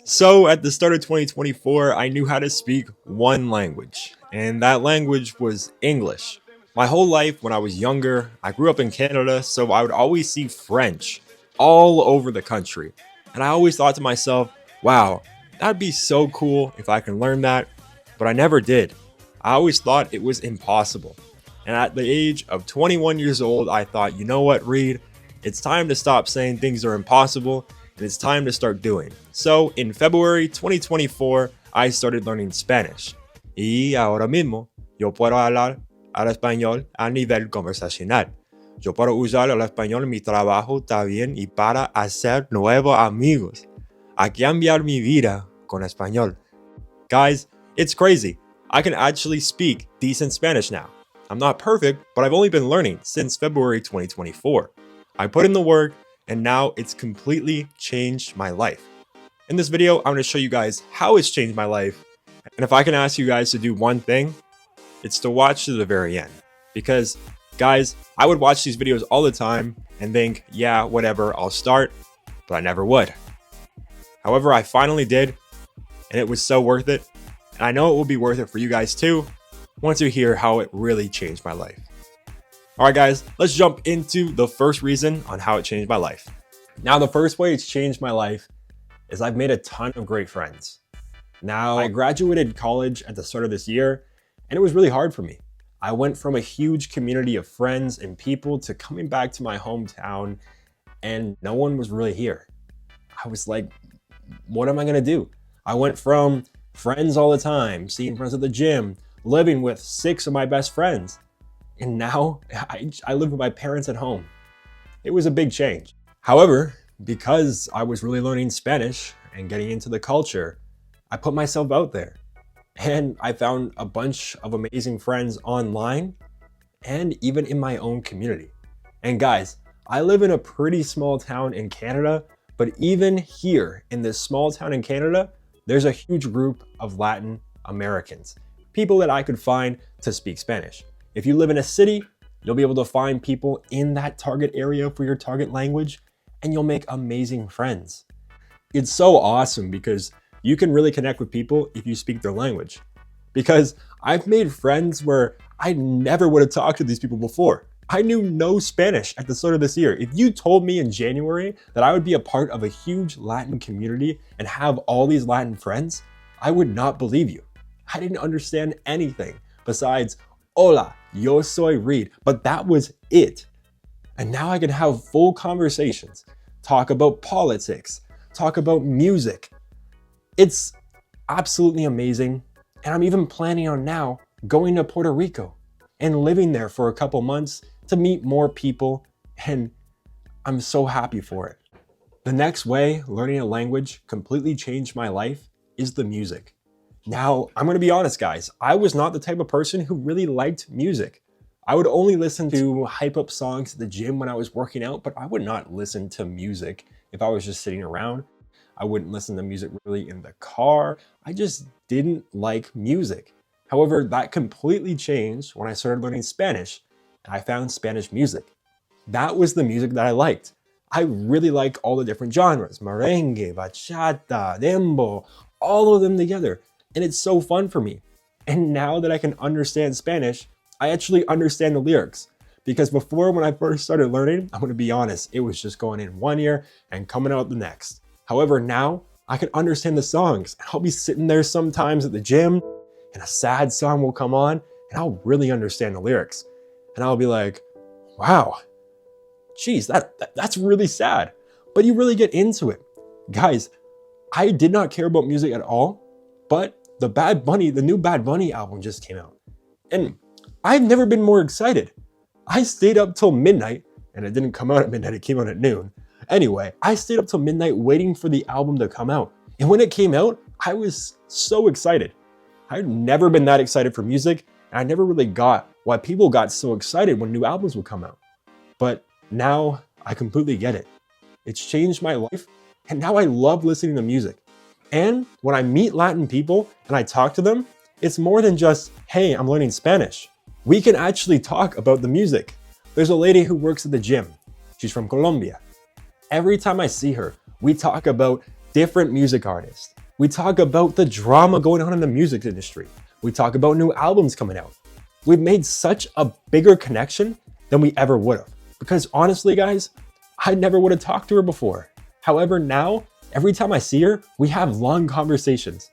So at the start of 2024, I knew how to speak one language, and that language was English. My whole life when I was younger, I grew up in Canada, so I would always see French all over the country. And I always thought to myself, wow, that'd be so cool if I can learn that, but I never did. I always thought it was impossible. And at the age of 21 years old, I thought, you know what, Reed? It's time to stop saying things are impossible and it's time to start doing. So in February 2024, I started learning Spanish. Y ahora mismo, yo puedo hablar al español a nivel conversacional. Yo puedo usar el español en mi trabajo también y para hacer nuevos amigos. A cambiar mi vida con español. Guys, it's crazy. I can actually speak decent Spanish now. I'm not perfect, but I've only been learning since February 2024. I put in the work, and now it's completely changed my life. In this video, I'm going to show you guys how it's changed my life. And if I can ask you guys to do one thing, it's to watch to the very end. Because, guys, I would watch these videos all the time and think, yeah, whatever, I'll start, but I never would. However, I finally did, and it was so worth it. And I know it will be worth it for you guys too, once you hear how it really changed my life. All right, guys, let's jump into the first reason on how it changed my life. Now, the first way it's changed my life is I've made a ton of great friends. Now, I graduated college at the start of this year, and it was really hard for me. I went from a huge community of friends and people to coming back to my hometown, and no one was really here. I was like, what am I gonna do? I went from friends all the time, seeing friends at the gym, living with 6 of my best friends. And now I live with my parents at home. It was a big change. However, because I was really learning Spanish and getting into the culture, I put myself out there. And I found a bunch of amazing friends online and even in my own community. And guys, I live in a pretty small town in Canada, but even here in this small town in Canada, there's a huge group of Latin Americans, people that I could find to speak Spanish. If you live in a city, you'll be able to find people in that target area for your target language, and you'll make amazing friends. It's so awesome because you can really connect with people if you speak their language. Because I've made friends where I never would have talked to these people before. I knew no Spanish at the start of this year. If you told me in January that I would be a part of a huge Latin community and have all these Latin friends, I would not believe you. I didn't understand anything besides, hola, yo soy Reed, but that was it. And now I can have full conversations, talk about politics, talk about music. It's absolutely amazing. And I'm even planning on now going to Puerto Rico and living there for a couple months to meet more people, and I'm so happy for it. The next way learning a language completely changed my life is the music. Now, I'm gonna be honest, guys, I was not the type of person who really liked music. I would only listen to hype up songs at the gym when I was working out, but I would not listen to music if I was just sitting around. I wouldn't listen to music really in the car. I just didn't like music. However, that completely changed when I started learning Spanish and I found Spanish music. That was the music that I liked. I really like all the different genres, merengue, bachata, dembow, all of them together. And it's so fun for me. And now that I can understand Spanish, I actually understand the lyrics. Because before, when I first started learning, I'm gonna be honest, it was just going in one ear and coming out the next. However, now I can understand the songs. I'll be sitting there sometimes at the gym and a sad song will come on and I'll really understand the lyrics. And I'll be like, wow, geez, that's really sad. But you really get into it. Guys, I did not care about music at all, but the new Bad Bunny album just came out. And I've never been more excited. I stayed up till midnight, and it didn't come out at midnight, it came out at noon. Anyway, I stayed up till midnight waiting for the album to come out. And when it came out, I was so excited. I'd never been that excited for music, and I never really got why people got so excited when new albums would come out. But now I completely get it. It's changed my life, and now I love listening to music. And when I meet Latin people and I talk to them, it's more than just, hey, I'm learning Spanish. We can actually talk about the music. There's a lady who works at the gym. She's from Colombia. Every time I see her, we talk about different music artists. We talk about the drama going on in the music industry. We talk about new albums coming out. We've made such a bigger connection than we ever would have. Because honestly, guys, I never would have talked to her before. However, now, every time I see her, we have long conversations.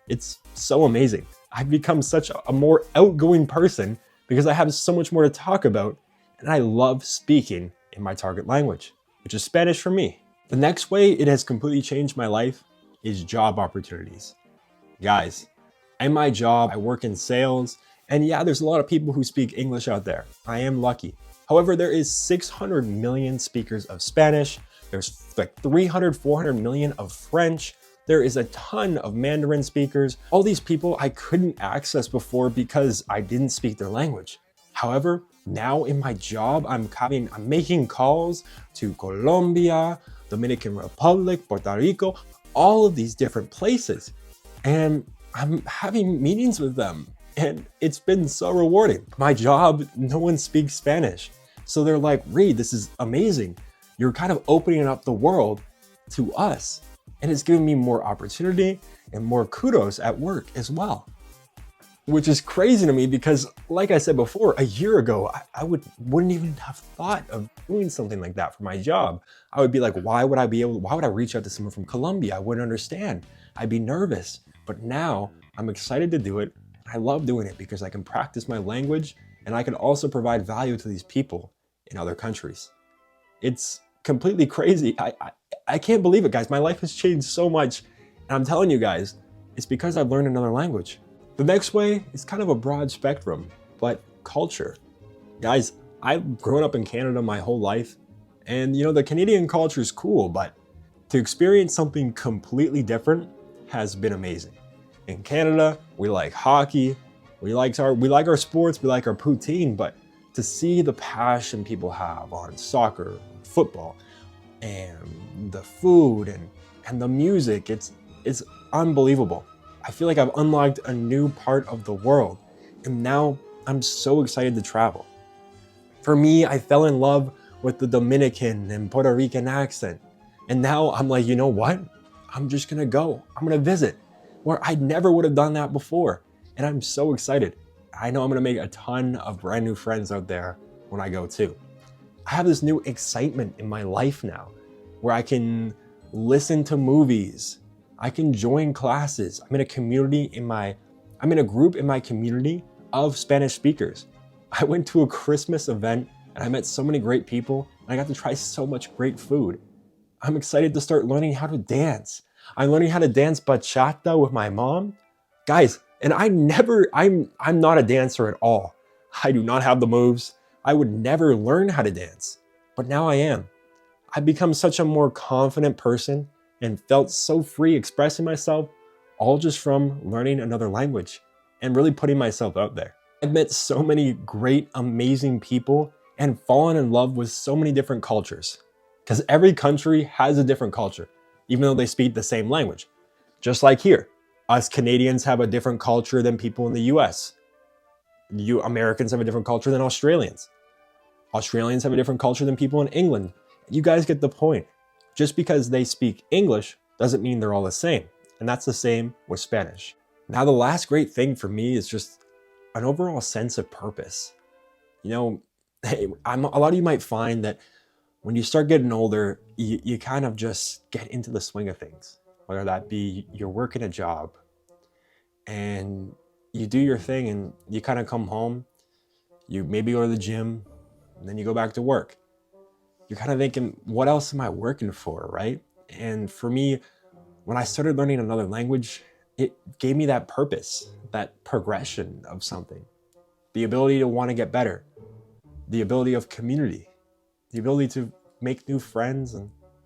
It's so amazing. I've become such a more outgoing person because I have so much more to talk about, and I love speaking in my target language, which is Spanish for me. The next way it has completely changed my life is job opportunities. Guys, in my job, I work in sales, and yeah, there's a lot of people who speak English out there. I am lucky. However, there is 600 million speakers of Spanish. There's like 300, 400 million of French. There is a ton of Mandarin speakers. All these people I couldn't access before because I didn't speak their language. However, now in my job, I'm making calls to Colombia, Dominican Republic, Puerto Rico, all of these different places. And I'm having meetings with them. And it's been so rewarding. My job, no one speaks Spanish. So they're like, Reed, this is amazing. You're kind of opening up the world to us. And it's giving me more opportunity and more kudos at work as well. Which is crazy to me because, like I said before, a year ago, I wouldn't even have thought of doing something like that for my job. I would be like, why would I reach out to someone from Colombia? I wouldn't understand. I'd be nervous. But now I'm excited to do it. I love doing it because I can practice my language and I can also provide value to these people in other countries. It's completely crazy. I can't believe it, guys. My life has changed so much. And I'm telling you guys, it's because I've learned another language. The next way is kind of a broad spectrum, but culture. Guys, I've grown up in Canada my whole life. And you know, the Canadian culture is cool, but to experience something completely different has been amazing. In Canada, we like hockey, we like our sports, we like our poutine, but to see the passion people have on soccer, football, and the food and the music, it's unbelievable. I feel like I've unlocked a new part of the world, and now I'm so excited to travel. For me, I fell in love with the Dominican and Puerto Rican accent, and now I'm like, you know what? I'm just gonna go. I'm gonna visit, where I never would have done that before, and I'm so excited. I know I'm gonna make a ton of brand new friends out there when I go too. I have this new excitement in my life now, where I can listen to movies, I can join classes. I'm in a group in my community of Spanish speakers. I went to a Christmas event and I met so many great people and I got to try so much great food. I'm excited to start learning how to dance. I'm learning how to dance bachata with my mom. Guys, and I'm not a dancer at all. I do not have the moves. I would never learn how to dance, but now I am. I've become such a more confident person and felt so free expressing myself, all just from learning another language and really putting myself out there. I've met so many great, amazing people and fallen in love with so many different cultures, because every country has a different culture, even though they speak the same language. Just like here, us Canadians have a different culture than people in the US. You Americans have a different culture than Australians. Australians have a different culture than people in England. You guys get the point. Just because they speak English doesn't mean they're all the same. And that's the same with Spanish. Now, the last great thing for me is just an overall sense of purpose. You know, a lot of you might find that when you start getting older, you kind of just get into the swing of things. Whether that be you're working a job and you do your thing and you kind of come home, you maybe go to the gym, and then you go back to work. You're kind of thinking, what else am I working for, right? And for me, when I started learning another language, it gave me that purpose, that progression of something, the ability to want to get better, the ability of community, the ability to make new friends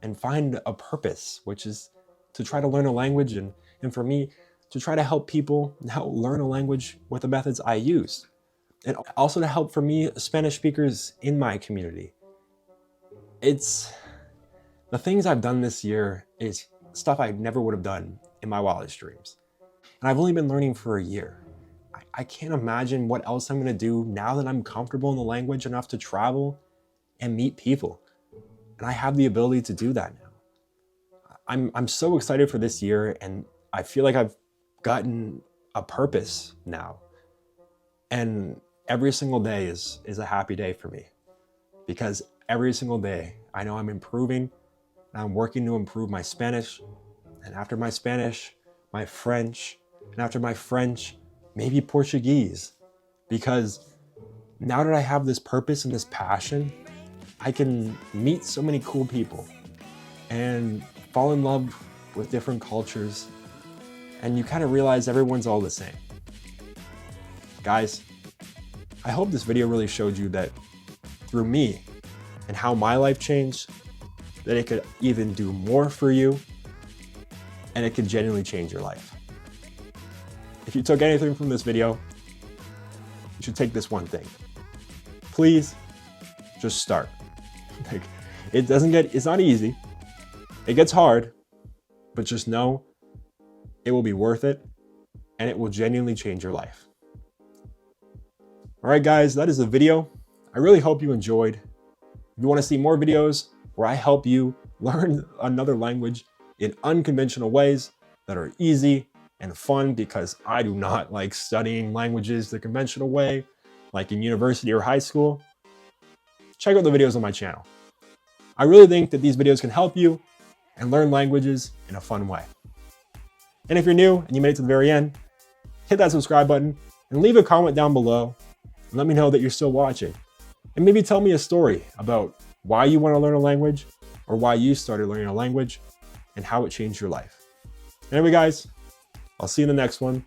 and find a purpose, which is to try to learn a language and for me, to try to help people now learn a language with the methods I use. And also to help for me, Spanish speakers in my community. It's the things I've done this year is stuff I never would have done in my wildest dreams. And I've only been learning for a year. I can't imagine what else I'm going to do now that I'm comfortable in the language enough to travel and meet people. And I have the ability to do that now. I'm so excited for this year, and I feel like I've gotten a purpose now. And every single day is a happy day for me, because every single day I know I'm improving, and I'm working to improve my Spanish, and after my Spanish, my French, and after my French, maybe Portuguese. Because now that I have this purpose and this passion, I can meet so many cool people and fall in love with different cultures, and you kind of realize everyone's all the same. Guys, I hope this video really showed you that through me and how my life changed, that it could even do more for you, and it could genuinely change your life. If you took anything from this video, you should take this one thing. Please just start. Like, it's not easy. It gets hard, but just know it will be worth it, and it will genuinely change your life. All right, guys, that is the video. I really hope you enjoyed. If you want to see more videos where I help you learn another language in unconventional ways that are easy and fun, because I do not like studying languages the conventional way, like in university or high school, check out the videos on my channel. I really think that these videos can help you and learn languages in a fun way. And if you're new and you made it to the very end, hit that subscribe button and leave a comment down below and let me know that you're still watching. And maybe tell me a story about why you want to learn a language, or why you started learning a language and how it changed your life. Anyway, guys, I'll see you in the next one.